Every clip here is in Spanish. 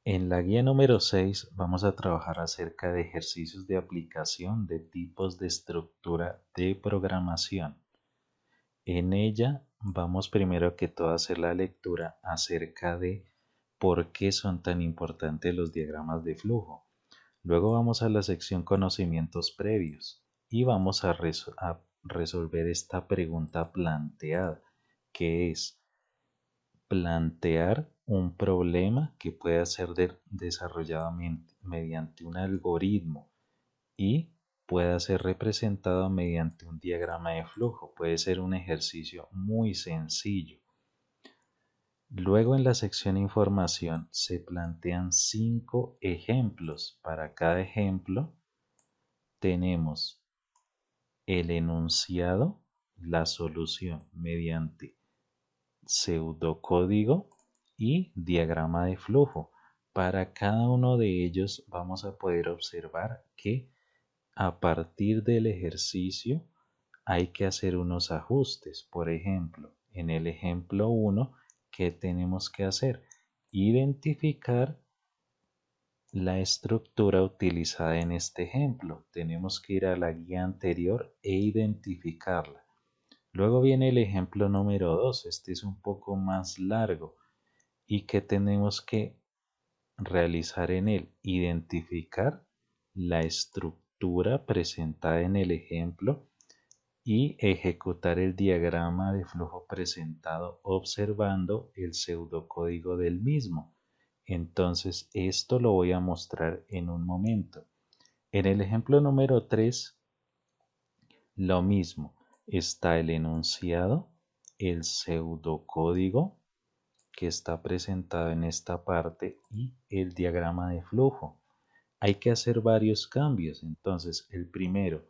En la guía número 6 vamos a trabajar acerca de ejercicios de aplicación de tipos de estructura de programación. En ella vamos primero que todo a hacer la lectura acerca de por qué son tan importantes los diagramas de flujo. Luego vamos a la sección conocimientos previos y vamos a resolver esta pregunta planteada, que es plantear un problema que pueda ser desarrollado mediante un algoritmo y pueda ser representado mediante un diagrama de flujo. Puede ser un ejercicio muy sencillo. Luego en la sección información se plantean 5 ejemplos. Para cada ejemplo tenemos el enunciado, la solución mediante pseudocódigo y diagrama de flujo. Para cada uno de ellos vamos a poder observar que a partir del ejercicio hay que hacer unos ajustes. Por ejemplo, en el ejemplo 1, ¿qué tenemos que hacer? Identificar la estructura utilizada en este ejemplo. Tenemos que ir a la guía anterior e identificarla. Luego viene el ejemplo número 2. Este es un poco más largo. ¿Y qué tenemos que realizar en él? Identificar la estructura presentada en el ejemplo y ejecutar el diagrama de flujo presentado observando el pseudocódigo del mismo. Entonces, esto lo voy a mostrar en un momento. En el ejemplo número 3, lo mismo. Está el enunciado, el pseudocódigo que está presentado en esta parte y el diagrama de flujo. Hay que hacer varios cambios. Entonces, el primero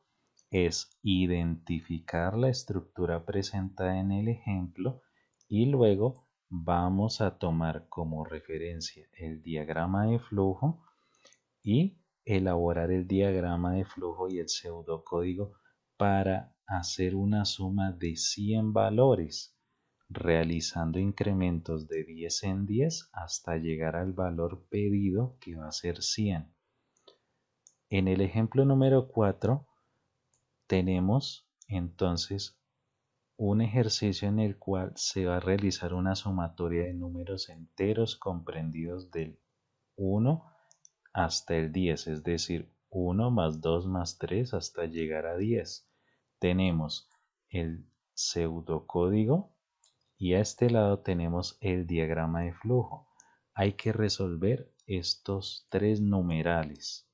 es identificar la estructura presentada en el ejemplo y luego vamos a tomar como referencia el diagrama de flujo y elaborar el diagrama de flujo y el pseudocódigo para hacer una suma de 100 valores, realizando incrementos de 10 en 10 hasta llegar al valor pedido que va a ser 100. En el ejemplo número 4 tenemos entonces un ejercicio en el cual se va a realizar una sumatoria de números enteros comprendidos del 1 hasta el 10, es decir, 1 más 2 más 3 hasta llegar a 10. Tenemos el pseudocódigo y a este lado tenemos el diagrama de flujo. Hay que resolver estos tres numerales.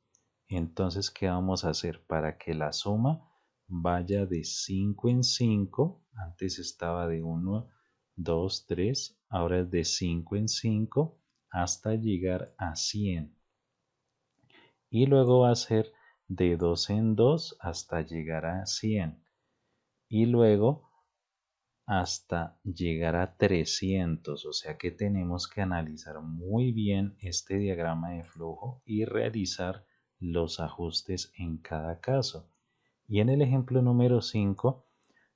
Entonces, ¿qué vamos a hacer? Para que la suma vaya de 5 en 5, antes estaba de 1, 2, 3, ahora es de 5 en 5 hasta llegar a 100. Y luego va a ser de 2 en 2 hasta llegar a 100. Y luego hasta llegar a 300, o sea que tenemos que analizar muy bien este diagrama de flujo y realizar los ajustes en cada caso. Y en el ejemplo número 5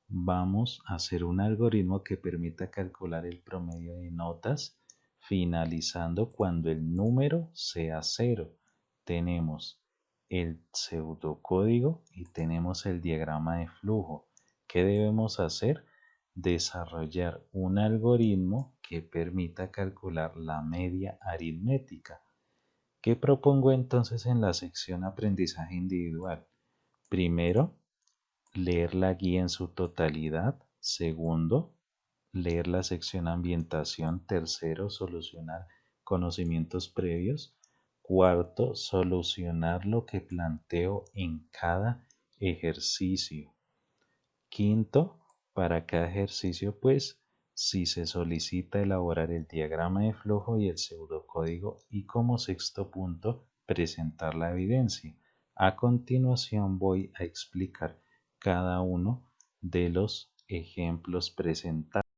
vamos a hacer un algoritmo que permita calcular el promedio de notas finalizando cuando el número sea 0. Tenemos el pseudocódigo y tenemos el diagrama de flujo. ¿Qué debemos hacer? Desarrollar un algoritmo que permita calcular la media aritmética. ¿Qué propongo entonces en la sección aprendizaje individual? Primero, leer la guía en su totalidad. Segundo, leer la sección ambientación. Tercero, solucionar conocimientos previos. Cuarto, solucionar lo que planteo en cada ejercicio. Quinto, para cada ejercicio, pues, si se solicita elaborar el diagrama de flujo y el pseudocódigo y como sexto punto, presentar la evidencia. A continuación voy a explicar cada uno de los ejemplos presentados.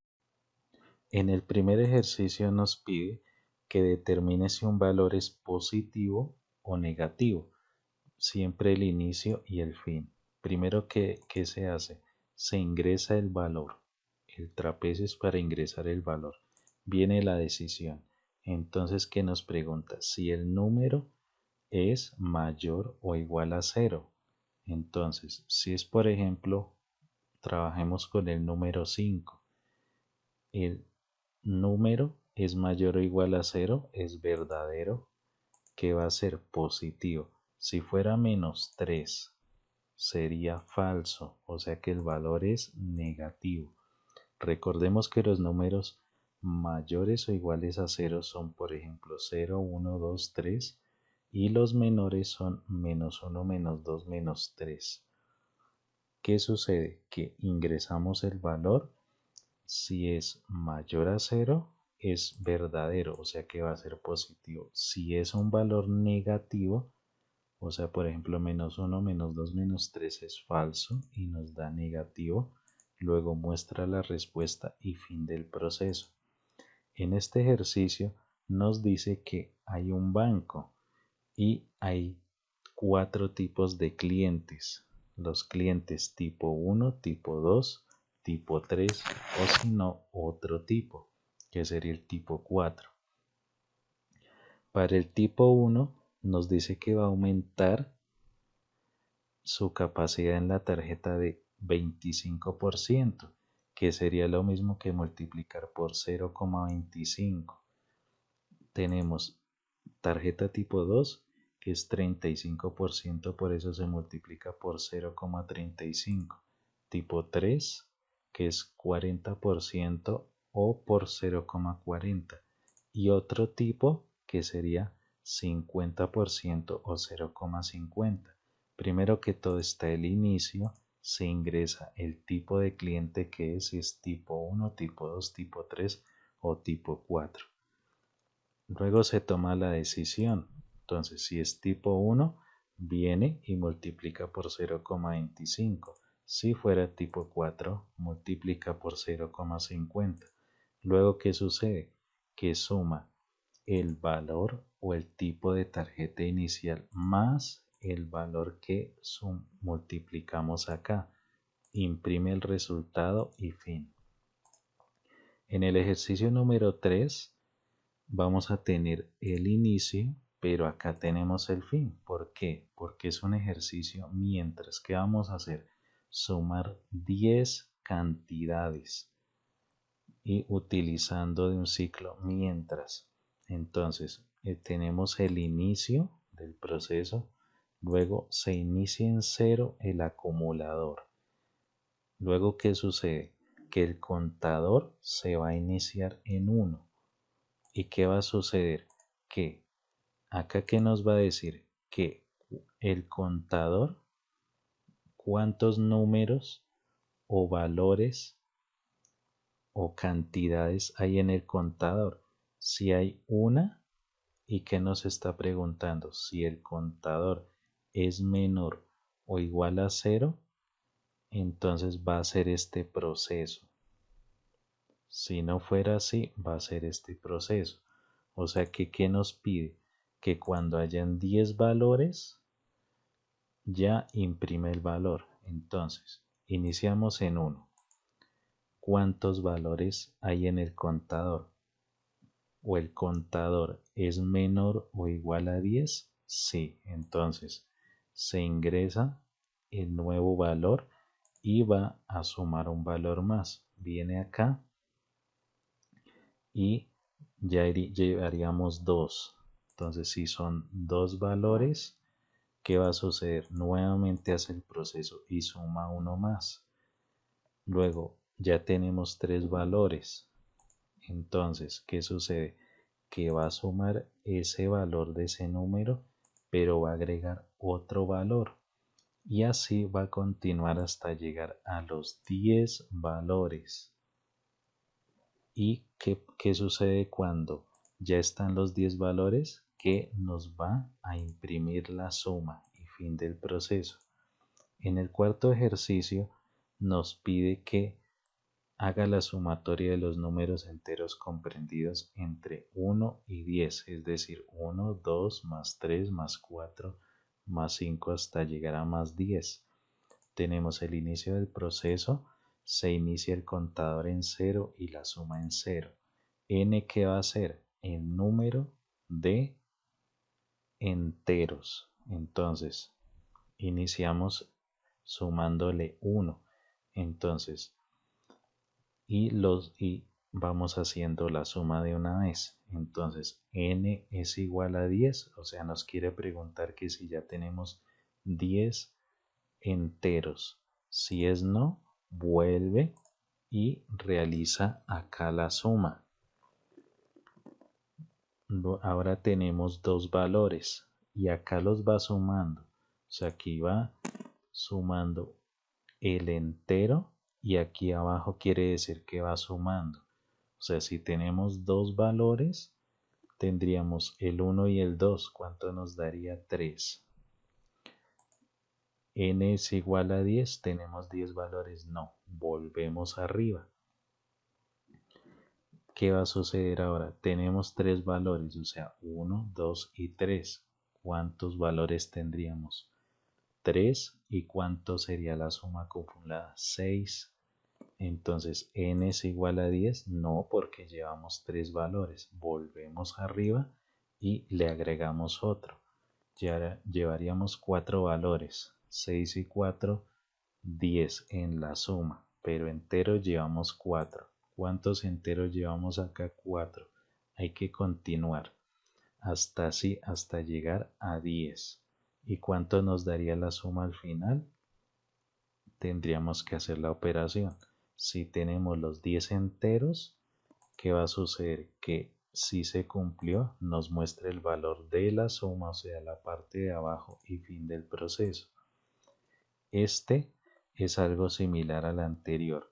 En el primer ejercicio nos pide que determine si un valor es positivo o negativo, siempre el inicio y el fin. Primero, ¿qué se hace? Se ingresa el valor. El trapecio es para ingresar el valor. Viene la decisión. Entonces, ¿qué nos pregunta? Si el número es mayor o igual a cero. Entonces, si es por ejemplo, trabajemos con el número 5. El número es mayor o igual a cero, es verdadero, que va a ser positivo. Si fuera menos 3 sería falso, o sea que el valor es negativo. Recordemos que los números mayores o iguales a cero son, por ejemplo, 0, 1, 2, 3, y los menores son menos 1, menos 2, menos 3. ¿Qué sucede? Que ingresamos el valor. Si es mayor a cero, es verdadero, o sea que va a ser positivo. Si es un valor negativo, o sea, por ejemplo, menos 1, menos 2, menos 3 es falso y nos da negativo. Luego muestra la respuesta y fin del proceso. En este ejercicio nos dice que hay un banco y hay 4 tipos de clientes. Los clientes tipo 1, tipo 2, tipo 3 o si no otro tipo, que sería el tipo 4. Para el tipo 1 nos dice que va a aumentar su capacidad en la tarjeta de 25%, que sería lo mismo que multiplicar por 0,25. Tenemos tarjeta tipo 2, que es 35%, por eso se multiplica por 0,35. Tipo 3, que es 40% o por 0,40. Y otro tipo que sería 50% o 0,50. Primero que todo está el inicio, se ingresa el tipo de cliente que es, si es tipo 1, tipo 2, tipo 3 o tipo 4. Luego se toma la decisión. Entonces, si es tipo 1, viene y multiplica por 0,25. Si fuera tipo 4, multiplica por 0,50. Luego, ¿qué sucede? Que suma el valor o el tipo de tarjeta inicial más el valor que multiplicamos acá. Imprime el resultado y fin. En el ejercicio número 3 vamos a tener el inicio, pero acá tenemos el fin. ¿Por qué? Porque es un ejercicio mientras que vamos a hacer sumar 10 cantidades y utilizando de un ciclo mientras. Entonces, tenemos el inicio del proceso, luego se inicia en cero el acumulador. Luego, ¿qué sucede? Que el contador se va a iniciar en 1. ¿Y qué va a suceder? Que acá que nos va a decir que el contador, cuántos números o valores o cantidades hay en el contador. Si hay una, y que nos está preguntando si el contador es menor o igual a cero, entonces va a ser este proceso. Si no fuera así, va a ser este proceso. O sea que, ¿qué nos pide? Que cuando hayan 10 valores, ya imprime el valor. Entonces, iniciamos en 1. ¿Cuántos valores hay en el contador? ¿O el contador es menor o igual a 10? Sí, entonces se ingresa el nuevo valor y va a sumar un valor más. Viene acá y ya llevaríamos 2. Entonces, si son 2 valores, ¿qué va a suceder? Nuevamente hace el proceso y suma uno más. Luego ya tenemos 3 valores. Entonces, ¿qué sucede? Que va a sumar ese valor de ese número, pero va a agregar otro valor. Y así va a continuar hasta llegar a los 10 valores. ¿Y qué sucede cuando ya están los 10 valores? Que nos va a imprimir la suma y fin del proceso. En el cuarto ejercicio nos pide que haga la sumatoria de los números enteros comprendidos entre 1 y 10, es decir, 1, 2, más 3, más 4, más 5 hasta llegar a más 10. Tenemos el inicio del proceso, se inicia el contador en 0 y la suma en 0. N, ¿qué va a hacer? en número de enteros. Entonces, iniciamos sumándole 1. Entonces, y vamos haciendo la suma de una vez. Entonces, n es igual a 10, o sea, nos quiere preguntar que si ya tenemos 10 enteros. Si es no, vuelve y realiza acá la suma. Ahora tenemos dos valores y acá los va sumando. O sea, aquí va sumando el entero y aquí abajo quiere decir que va sumando. O sea, si tenemos dos valores, tendríamos el 1 y el 2. ¿Cuánto nos daría? 3. N es igual a 10. ¿Tenemos 10 valores? No. Volvemos arriba. ¿Qué va a suceder ahora? Tenemos tres valores, o sea, 1, 2 y 3. ¿Cuántos valores tendríamos? 3. ¿Y cuánto sería la suma acumulada? 6. Entonces, n es igual a 10. No, porque llevamos tres valores. Volvemos arriba y le agregamos otro. Ya llevaríamos cuatro valores. 6 y 4, 10 en la suma, pero enteros llevamos 4. ¿Cuántos enteros llevamos acá? 4. Hay que continuar hasta así, hasta llegar a 10. ¿Y cuánto nos daría la suma al final? Tendríamos que hacer la operación. Si tenemos los 10 enteros, ¿qué va a suceder? Que si se cumplió, nos muestra el valor de la suma, o sea, la parte de abajo y fin del proceso. Este es algo similar al anterior.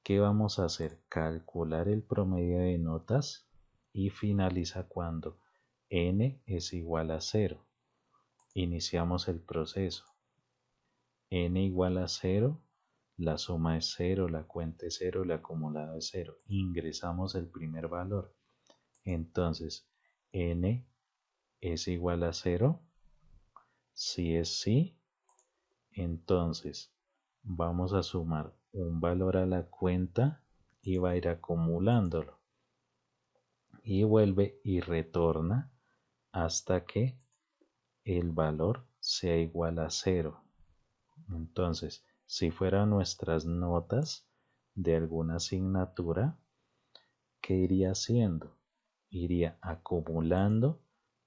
¿Qué vamos a hacer? Calcular el promedio de notas y finaliza cuando n es igual a 0. Iniciamos el proceso. N igual a 0, la suma es 0, la cuenta es 0, el acumulado es 0. Ingresamos el primer valor. Entonces, n es igual a 0. Si es sí, entonces vamos a sumar un valor a la cuenta y va a ir acumulándolo. Y vuelve y retorna hasta que el valor sea igual a 0. Entonces, si fueran nuestras notas de alguna asignatura, ¿qué iría haciendo? Iría acumulando,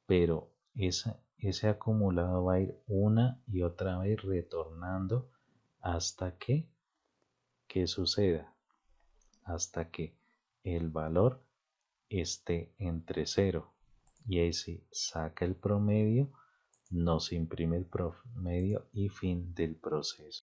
pero ese acumulado va a ir una y otra vez retornando hasta que, ¿qué suceda? Hasta que el valor esté entre 0. Y ahí sí saca el promedio, nos imprime el promedio y fin del proceso.